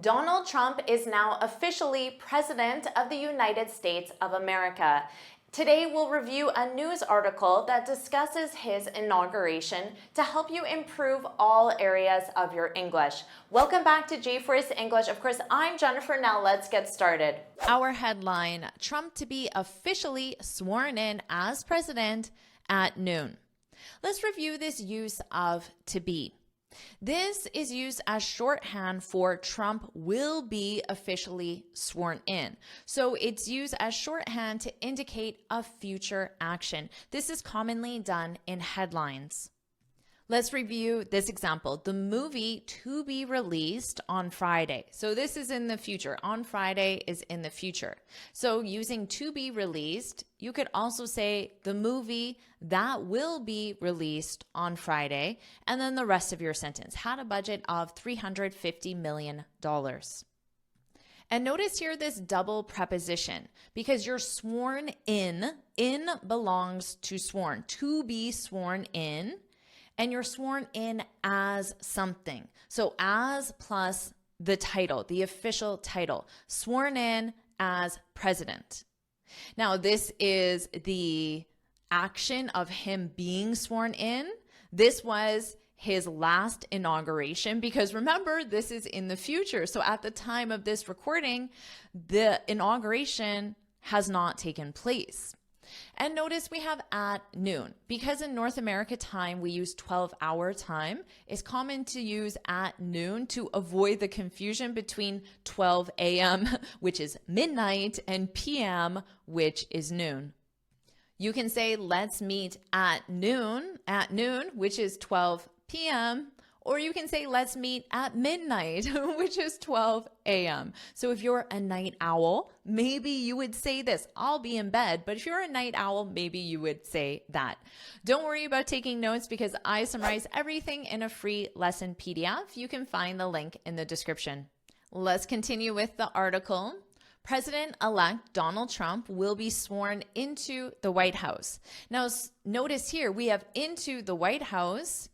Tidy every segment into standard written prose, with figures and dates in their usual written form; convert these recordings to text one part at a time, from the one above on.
Donald Trump is now officially President of the United States of America. Today, we'll review a news article that discusses his inauguration to help you improve all areas of your English. Welcome back to JForrest English. Of course, I'm Jennifer. Now let's get started. Our headline, Trump to be officially sworn in as president at noon. Let's review this use of to be. This is used as shorthand for Trump will be officially sworn in. So it's used as shorthand to indicate a future action. This is commonly done in headlines. Let's review this example. The movie to be released on Friday. So this is in the future. On Friday is in the future. So using to be released, you could also say the movie that will be released on Friday, and then the rest of your sentence had a budget of $350 million. And notice here this double preposition because you're sworn in belongs to sworn, to be sworn in, and you're sworn in as something. So as plus the title, the official title, sworn in as president. Now, this is the action of him being sworn in. This was his last inauguration because remember, this is in the future. So at the time of this recording, the inauguration has not taken place. And notice we have at noon. Because in North America time, we use 12-hour time, it's common to use at noon to avoid the confusion between 12 a.m., which is midnight, and p.m., which is noon. You can say, let's meet at noon, which is 12 p.m., or you can say, let's meet at midnight, which is 12 a.m. So if you're a night owl, maybe you would say this, I'll be in bed. But if you're a night owl, maybe you would say that. Don't worry about taking notes because I summarize everything in a free lesson PDF. You can find the link in the description. Let's continue with the article. President-elect Donald Trump will be sworn into the White House. Now, notice here we have into the White House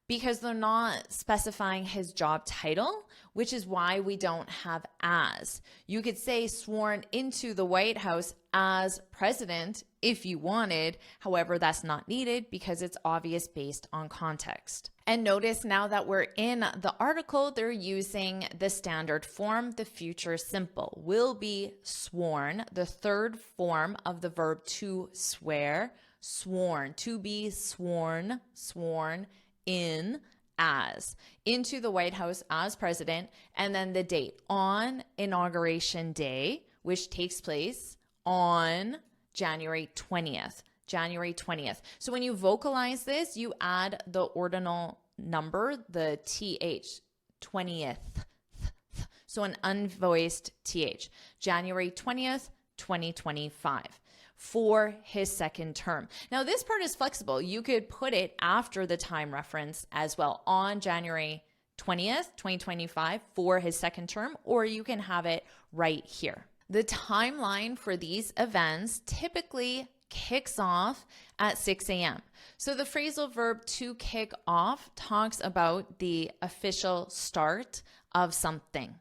because they're not specifying his job title, which is why we don't have as. You could say sworn into the White House as president if you wanted. However, that's not needed because it's obvious based on context. And notice now that we're in the article, they're using the standard form, the future simple. Will be sworn, the third form of the verb to swear, sworn, to be sworn, sworn in as, into the White House as president, and then the date on Inauguration Day, which takes place on January 20th. January 20th. So when you vocalize this, you add the ordinal number, the TH, 20th. So an unvoiced TH. January 20th, 2025. For his second term. Now, this part is flexible. You could put it after the time reference as well on January 20th, 2025 for his second term, or you can have it right here. The timeline for these events typically kicks off at 6 a.m. So the phrasal verb to kick off talks about the official start of something.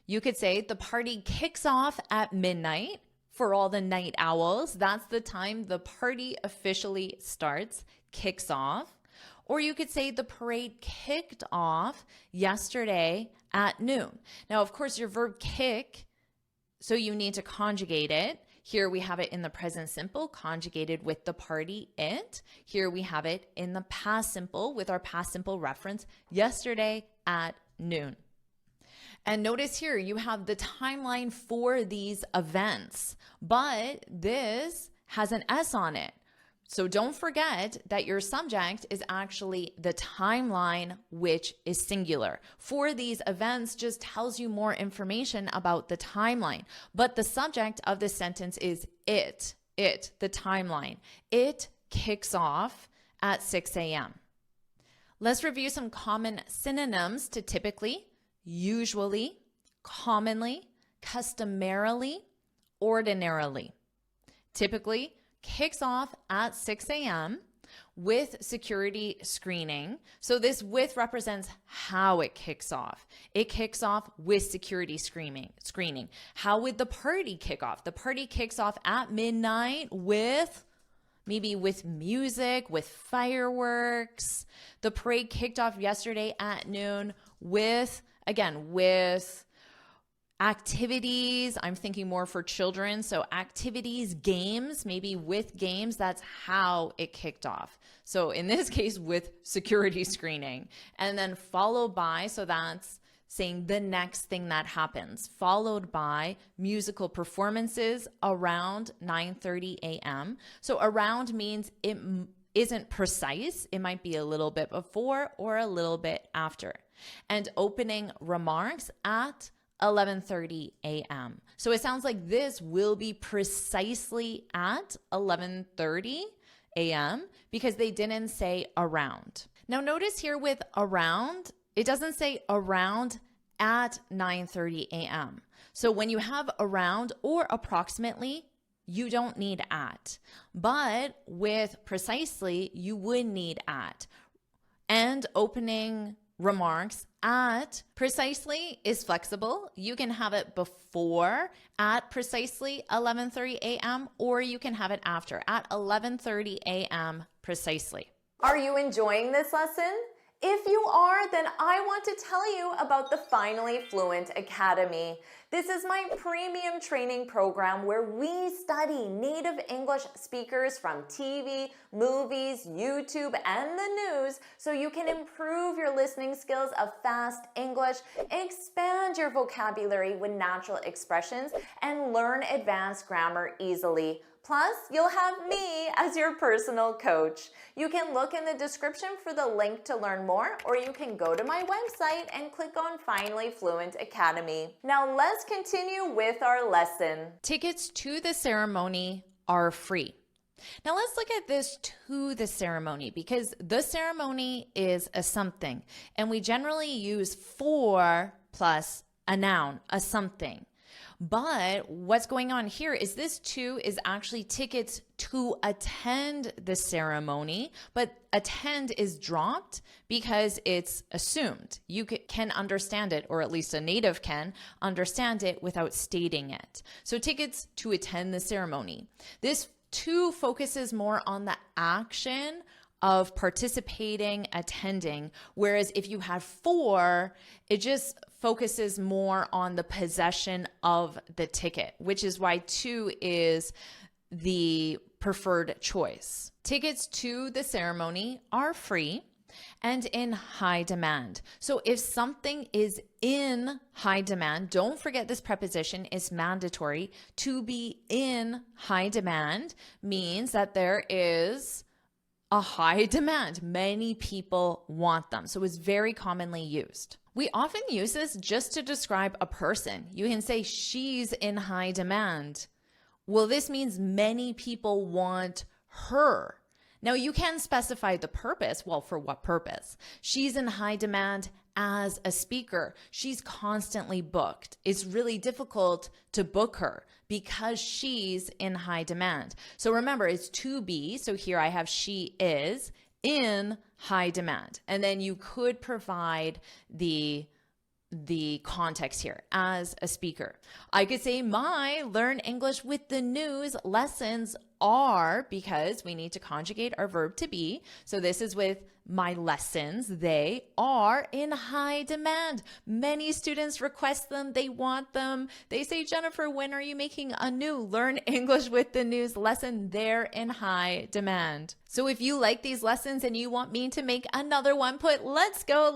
You could say the party kicks off at midnight. For all the night owls, that's the time the party officially starts, kicks off. Or you could say the parade kicked off yesterday at noon. Now, of course, your verb kick, so you need to conjugate it. Here we have it in the present simple, conjugated with the party, it. Here we have it in the past simple with our past simple reference, yesterday at noon. And notice here, you have the timeline for these events, but this has an S on it. So don't forget that your subject is actually the timeline, which is singular. For these events just tells you more information about the timeline, but the subject of the sentence is it, the timeline. It kicks off at 6 a.m. Let's review some common synonyms to typically, usually, commonly, customarily, ordinarily. Typically kicks off at 6 a.m. with security screening. So this with represents how it kicks off. It kicks off with security screening. How would the party kick off? The party kicks off at midnight with maybe with music, with fireworks. The parade kicked off yesterday at noon with, again, with activities. I'm thinking more for children. So activities, games, maybe with games, that's how it kicked off. So in this case, with security screening. And then followed by, so that's saying the next thing that happens, followed by musical performances around 9:30 a.m. So around means it isn't precise. It might be a little bit before or a little bit after. And opening remarks at 11:30 a.m. So it sounds like this will be precisely at 11:30 a.m. because they didn't say around. Now notice here with around, it doesn't say around at 9:30 a.m. So when you have around or approximately, you don't need at. But with precisely, you would need at. And opening remarks at precisely is flexible. You can have it before at precisely 11:30 a.m. or you can have it after at 11:30 a.m. precisely. Are you enjoying this lesson? If you are, then I want to tell you about the Finally Fluent Academy. This is my premium training program where we study native English speakers from TV, movies, YouTube, and the news so you can improve your listening skills of fast English, expand your vocabulary with natural expressions, and learn advanced grammar easily. Plus, you'll have me as your personal coach. You can look in the description for the link to learn more, or you can go to my website and click on Finally Fluent Academy. Now let's continue with our lesson. Tickets to the ceremony are free. Now let's look at this to the ceremony because the ceremony is a something, and we generally use for plus a noun, a something. But what's going on here is this to is actually tickets to attend the ceremony, but attend is dropped because it's assumed. You can understand it, or at least a native can understand it without stating it. So tickets to attend the ceremony. This to focuses more on the action of participating, attending, whereas if you have for, it just focuses more on the possession of the ticket, which is why to is the preferred choice. Tickets to the ceremony are free and in high demand. So if something is in high demand, don't forget this preposition is mandatory. To be in high demand means that there is a high demand. Many people want them. So it's very commonly used. We often use this just to describe a person. You can say she's in high demand. Well, this means many people want her. Now you can specify the purpose. Well, for what purpose? She's in high demand as a speaker. She's constantly booked. It's really difficult to book her because she's in high demand. So remember, it's to be. So here I have she is in high demand. And then you could provide the context here as a speaker. I could say my Learn English with the News lessons are, because we need to conjugate our verb to be. So this is with my lessons. They are in high demand. Many students request them. They want them. They say, Jennifer, when are you making a new Learn English with the News lesson? They're in high demand. So if you like these lessons and you want me to make another one, put let's go,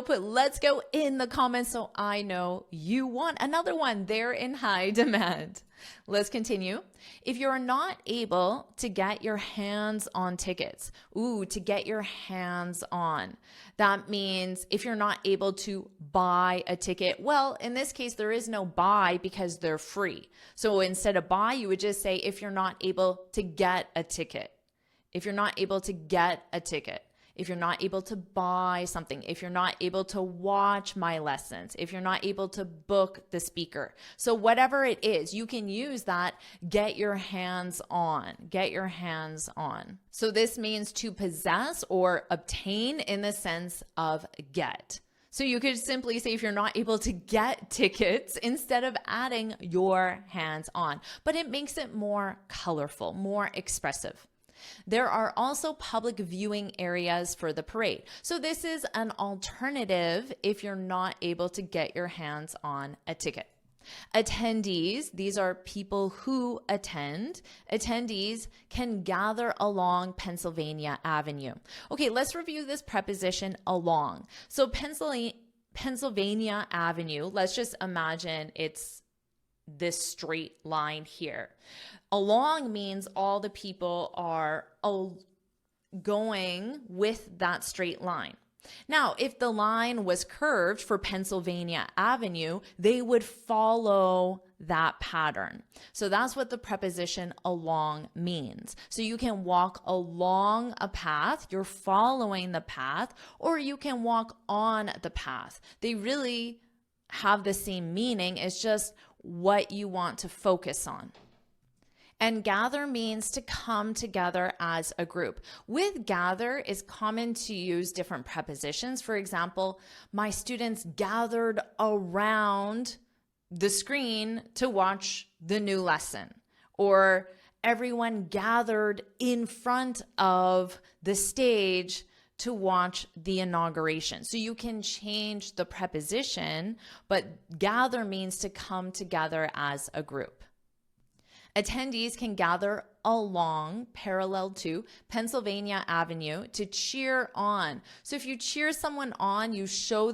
put let's go in the comments so I know you want another one. They're in high demand. Let's continue. If you're not able to get your hands on tickets, to get your hands on, that means if you're not able to buy a ticket, well, in this case, there is no buy because they're free. So instead of buy, you would just say if you're not able to get a ticket. If you're not able to get a ticket. if you're not able to buy something, if you're not able to watch my lessons, if you're not able to book the speaker. So whatever it is, you can use that get your hands on, get your hands on. So this means to possess or obtain in the sense of get. So you could simply say if you're not able to get tickets instead of adding your hands on, but it makes it more colorful, more expressive. There are also public viewing areas for the parade. So this is an alternative if you're not able to get your hands on a ticket. Attendees, these are people who attend. Attendees can gather along Pennsylvania Avenue. Okay, let's review this preposition along. So Pennsylvania Avenue, let's just imagine it's this straight line here. Along means all the people are going with that straight line. Now, if the line was curved for Pennsylvania Avenue, they would follow that pattern. So that's what the preposition along means. So you can walk along a path, you're following the path, or you can walk on the path. They really have the same meaning, it's just what you want to focus on. And gather means to come together as a group. With gather, it's common to use different prepositions. For example, my students gathered around the screen to watch the new lesson. Or everyone gathered in front of the stage to watch the inauguration. So you can change the preposition, but gather means to come together as a group. Attendees can gather along, parallel to Pennsylvania Avenue to cheer on. So if you cheer someone on, you show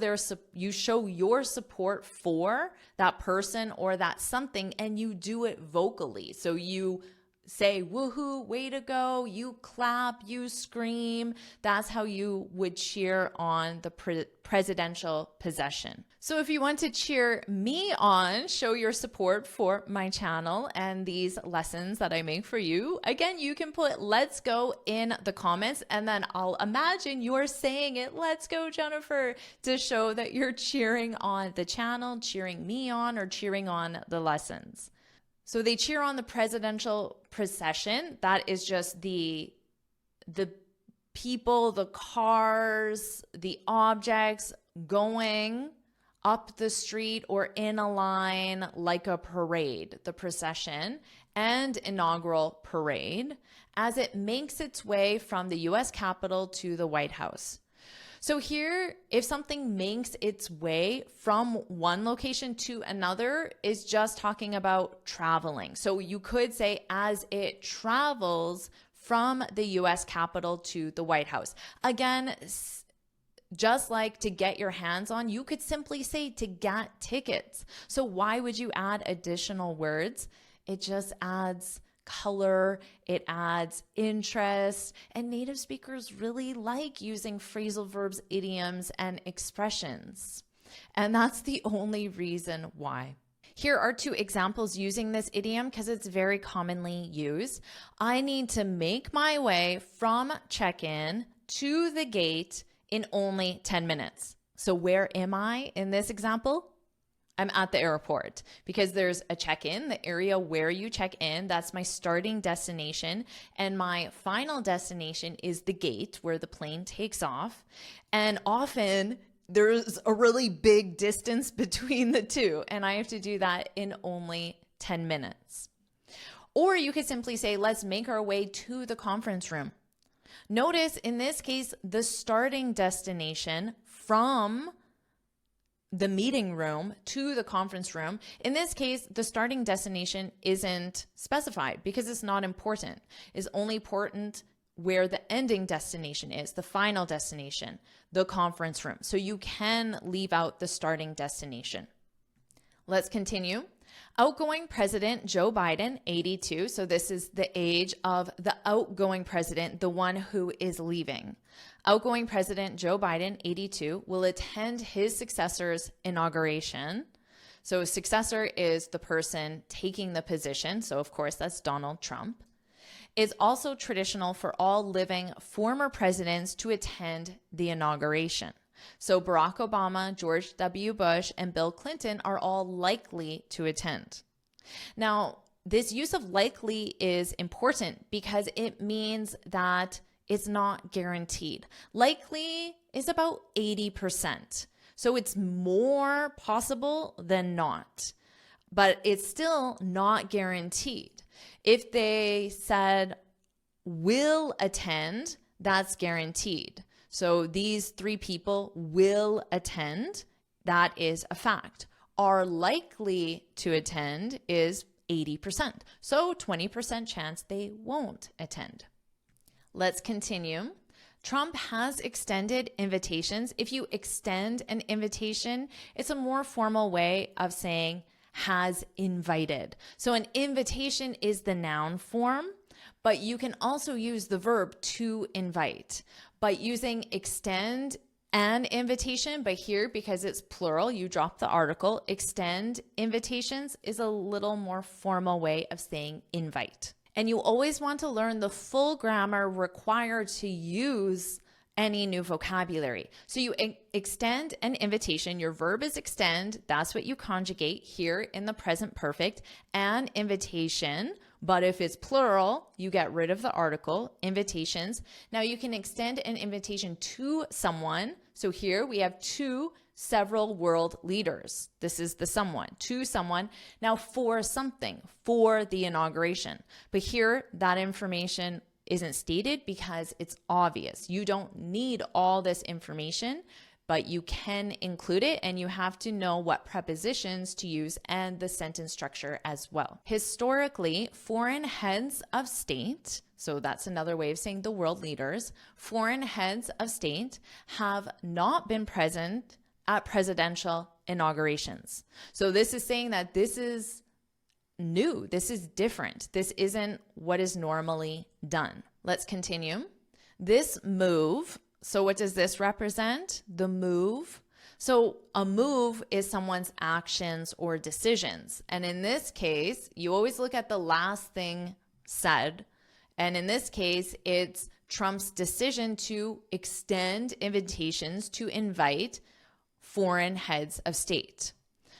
your support for that person or that something, and you do it vocally. So you say, woohoo, way to go, you clap, you scream. That's how you would cheer on the presidential possession. So if you want to cheer me on, show your support for my channel and these lessons that I make for you, again, you can put let's go in the comments, and then I'll imagine you're saying it, let's go, Jennifer, to show that you're cheering on the channel, cheering me on, or cheering on the lessons. So they cheer on the presidential procession. That is just the people, the cars, the objects going up the street or in a line like a parade, the procession and inaugural parade, as it makes its way from the U.S. Capitol to the White House. So here, if something makes its way from one location to another, is just talking about traveling. So you could say as it travels from the U.S. Capitol to the White House. Again, just like to get your hands on, you could simply say to get tickets. So why would you add additional words? It just adds color, it adds interest, and native speakers really like using phrasal verbs, idioms, and expressions. And that's the only reason why. Here are two examples using this idiom because it's very commonly used. I need to make my way from check-in to the gate in only 10 minutes. So where am I in this example? I'm at the airport because there's a check-in, the area where you check in. That's my starting destination. And my final destination is the gate where the plane takes off. And often there's a really big distance between the two. And I have to do that in only 10 minutes. Or you could simply say, let's make our way to the conference room. Notice in this case, the starting destination from the meeting room to the conference room. In this case, the starting destination isn't specified because it's not important. It's only important where the ending destination is, the final destination, the conference room. So you can leave out the starting destination. Let's continue. Outgoing President Joe Biden, 82. So this is the age of the outgoing president, the one who is leaving. Outgoing President Joe Biden, 82, will attend his successor's inauguration. So a successor is the person taking the position. So of course, that's Donald Trump. It's also traditional for all living former presidents to attend the inauguration. So Barack Obama, George W. Bush, and Bill Clinton are all likely to attend. Now, this use of likely is important because it means that it's not guaranteed. Likely is about 80%. So it's more possible than not, but it's still not guaranteed. If they said will attend, that's guaranteed. So these 3 people will attend, that is a fact. Are likely to attend is 80%. So 20% chance they won't attend. Let's continue. Trump has extended invitations. If you extend an invitation, it's a more formal way of saying has invited. So an invitation is the noun form, but you can also use the verb to invite. But using extend an invitation, but here, because it's plural, you drop the article. Extend invitations is a little more formal way of saying invite. And you always want to learn the full grammar required to use any new vocabulary. So you extend an invitation. Your verb is extend. That's what you conjugate here in the present perfect. An invitation. But if it's plural, you get rid of the article, invitations. Now you can extend an invitation to someone. So here we have to several world leaders. This is the someone, to someone. Now for something, for the inauguration. But here that information isn't stated because it's obvious. You don't need all this information, but you can include it, and you have to know what prepositions to use and the sentence structure as well. Historically, foreign heads of state, so that's another way of saying the world leaders, foreign heads of state have not been present at presidential inaugurations. So this is saying that this is new, this is different, this isn't what is normally done. Let's continue. This move, so what does this represent? The move. So a move is someone's actions or decisions. And in this case, you always look at the last thing said. And in this case, it's Trump's decision to extend invitations to invite foreign heads of state.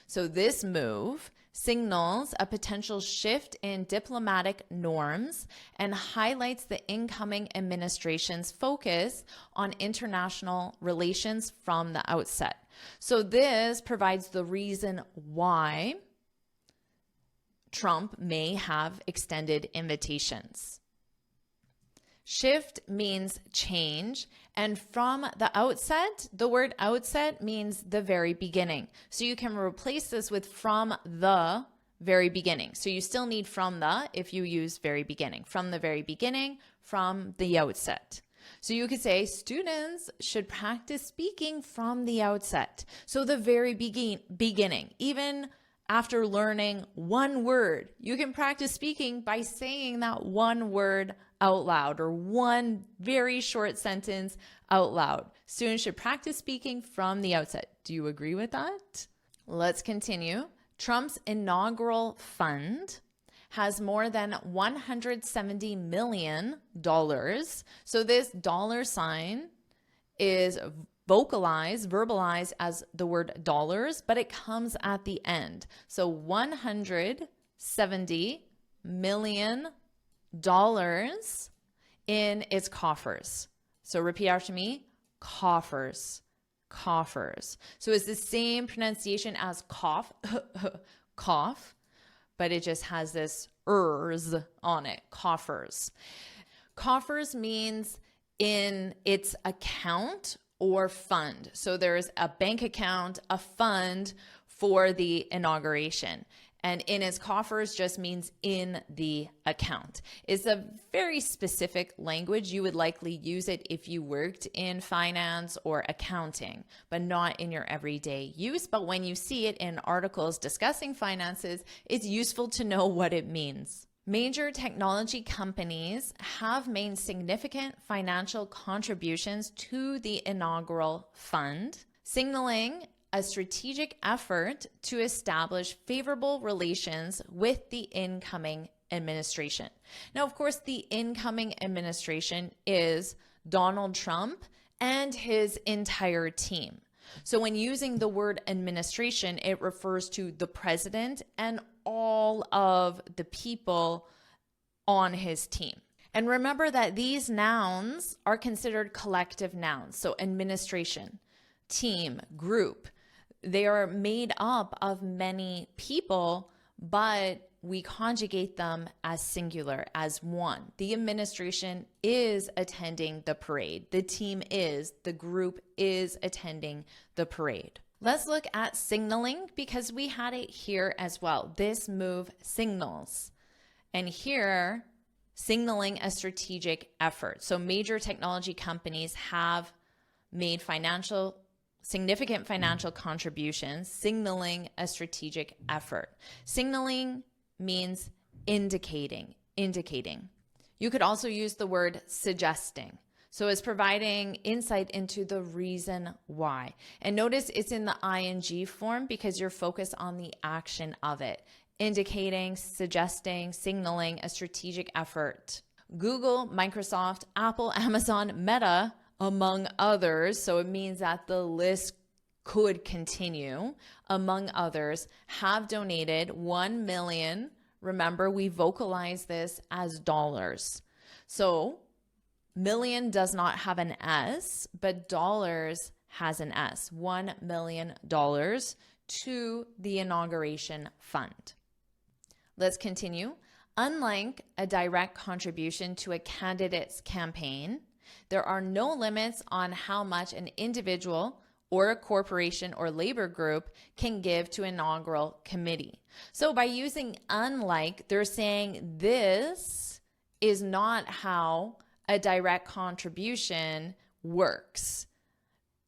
So this move signals a potential shift in diplomatic norms and highlights the incoming administration's focus on international relations from the outset. So this provides the reason why Trump may have extended invitations. Shift means change, and from the outset, the word outset means the very beginning. So you can replace this with from the very beginning. So you still need from the if you use very beginning. From the very beginning, from the outset. So you could say students should practice speaking from the outset. So the very beginning, even after learning one word, you can practice speaking by saying that one word out loud or one very short sentence out loud. Students should practice speaking from the outset. Do you agree with that? Let's continue. Trump's inaugural fund has more than $170 million. So this dollar sign is verbalized as the word dollars, but it comes at the end. So $170 million in its coffers. So repeat after me, coffers, coffers. So it's the same pronunciation as cough, cough, but it just has this ers on it, coffers. Coffers means in its account or fund. So there's a bank account, a fund for the inauguration. And in its coffers just means in the account. It's a very specific language. You would likely use it if you worked in finance or accounting, but not in your everyday use. But when you see it in articles discussing finances, it's useful to know what it means. Major technology companies have made significant financial contributions to the inaugural fund, signaling a strategic effort to establish favorable relations with the incoming administration. Now, of course, the incoming administration is Donald Trump and his entire team. So when using the word administration, it refers to the president and all of the people on his team. And remember that these nouns are considered collective nouns. So administration, team, group, they are made up of many people, but we conjugate them as singular, as one. The administration is attending the parade. The team is, the group is attending the parade. Let's look at signaling because we had it here as well. This move signals. And here, signaling a strategic effort. So major technology companies have made significant financial contributions, signaling a strategic effort. Signaling means indicating. You could also use the word suggesting. So it's providing insight into the reason why. And notice it's in the ing form because you're focused on the action of it. Indicating, suggesting, signaling a strategic effort. Google, Microsoft, Apple, Amazon, Meta, among others, so it means that the list could continue, among others, have donated 1 million. Remember, we vocalize this as dollars. So million does not have an S, but dollars has an S. $1 million to the inauguration fund. Let's continue. Unlike a direct contribution to a candidate's campaign, there are no limits on how much an individual or a corporation or labor group can give to an inaugural committee. So by using unlike, they're saying this is not how a direct contribution works.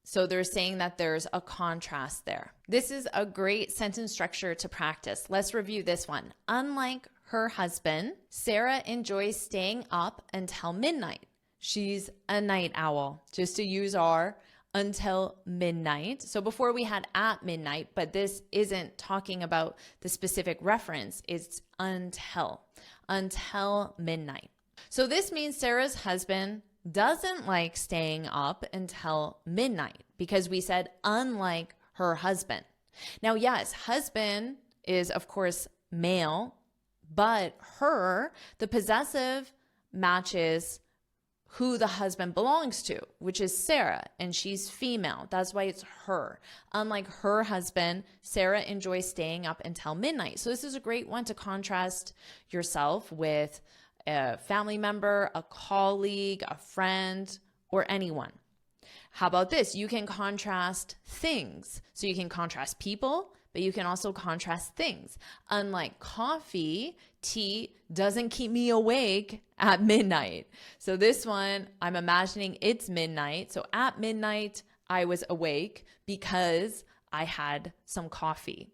So they're saying that there's a contrast there. This is a great sentence structure to practice. Let's review this one. Unlike her husband, Sarah enjoys staying up until midnight. She's a night owl, just to use our until midnight. So before we had at midnight, but this isn't talking about the specific reference. It's until midnight. So this means Sarah's husband doesn't like staying up until midnight because we said unlike her husband. Now, yes, husband is of course male, but her, the possessive matches who the husband belongs to, which is Sarah, and she's female. That's why it's her. Unlike her husband, Sarah enjoys staying up until midnight. So this is a great one to contrast yourself with a family member, a colleague, a friend, or anyone. How about this? You can contrast things. So you can contrast people, but you can also contrast things. Unlike coffee, tea doesn't keep me awake at midnight. So this one, I'm imagining it's midnight. So at midnight, I was awake because I had some coffee.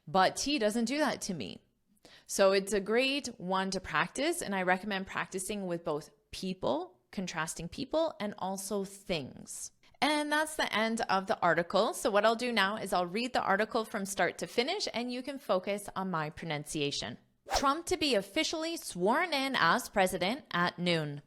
But tea doesn't do that to me. So it's a great one to practice, and I recommend practicing with both people, contrasting people, and also things. And that's the end of the article. So what I'll do now is I'll read the article from start to finish, and you can focus on my pronunciation. Trump to be officially sworn in as president at noon.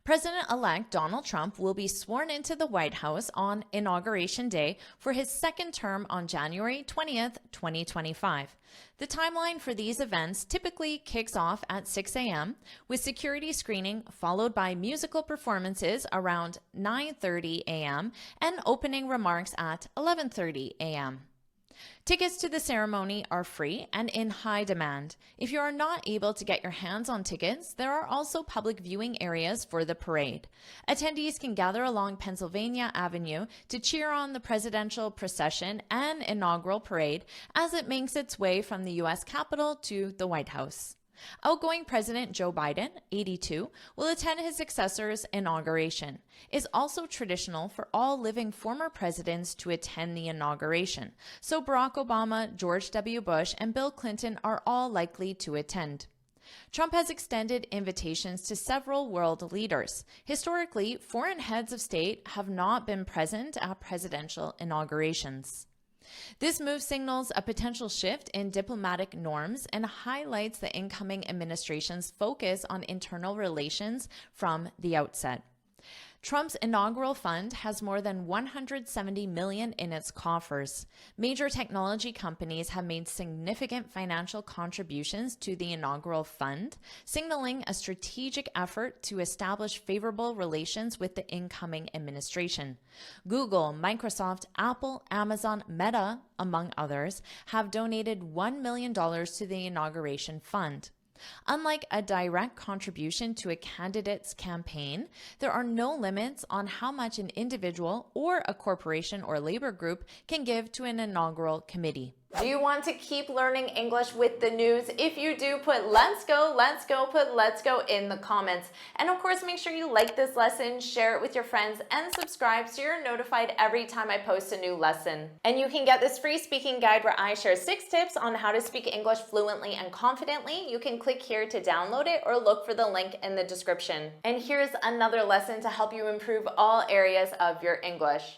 President-elect Donald Trump will be sworn into the White House on Inauguration Day for his second term on January 20th, 2025. The timeline for these events typically kicks off at 6 a.m. with security screening followed by musical performances around 9:30 a.m. and opening remarks at 11:30 a.m. Tickets to the ceremony are free and in high demand. If you are not able to get your hands on tickets, there are also public viewing areas for the parade. Attendees can gather along Pennsylvania Avenue to cheer on the presidential procession and inaugural parade as it makes its way from the U.S. Capitol to the White House. Outgoing President Joe Biden, 82, will attend his successor's inauguration. It's also traditional for all living former presidents to attend the inauguration, so Barack Obama, George W. Bush, and Bill Clinton are all likely to attend. Trump has extended invitations to several world leaders. Historically, foreign heads of state have not been present at presidential inaugurations. This move signals a potential shift in diplomatic norms and highlights the incoming administration's focus on internal relations from the outset. Trump's inaugural fund has more than $170 million in its coffers. Major technology companies have made significant financial contributions to the inaugural fund, signaling a strategic effort to establish favorable relations with the incoming administration. Google, Microsoft, Apple, Amazon, Meta, among others, have donated $1 million to the inauguration fund. Unlike a direct contribution to a candidate's campaign, there are no limits on how much an individual or a corporation or labor group can give to an inaugural committee. Do you want to keep learning English with the news? If you do, put let's go, put let's go in the comments. And of course, make sure you like this lesson, share it with your friends, and subscribe so you're notified every time I post a new lesson. And you can get this free speaking guide where I share 6 tips on how to speak English fluently and confidently. You can click here to download it or look for the link in the description. And here's another lesson to help you improve all areas of your English.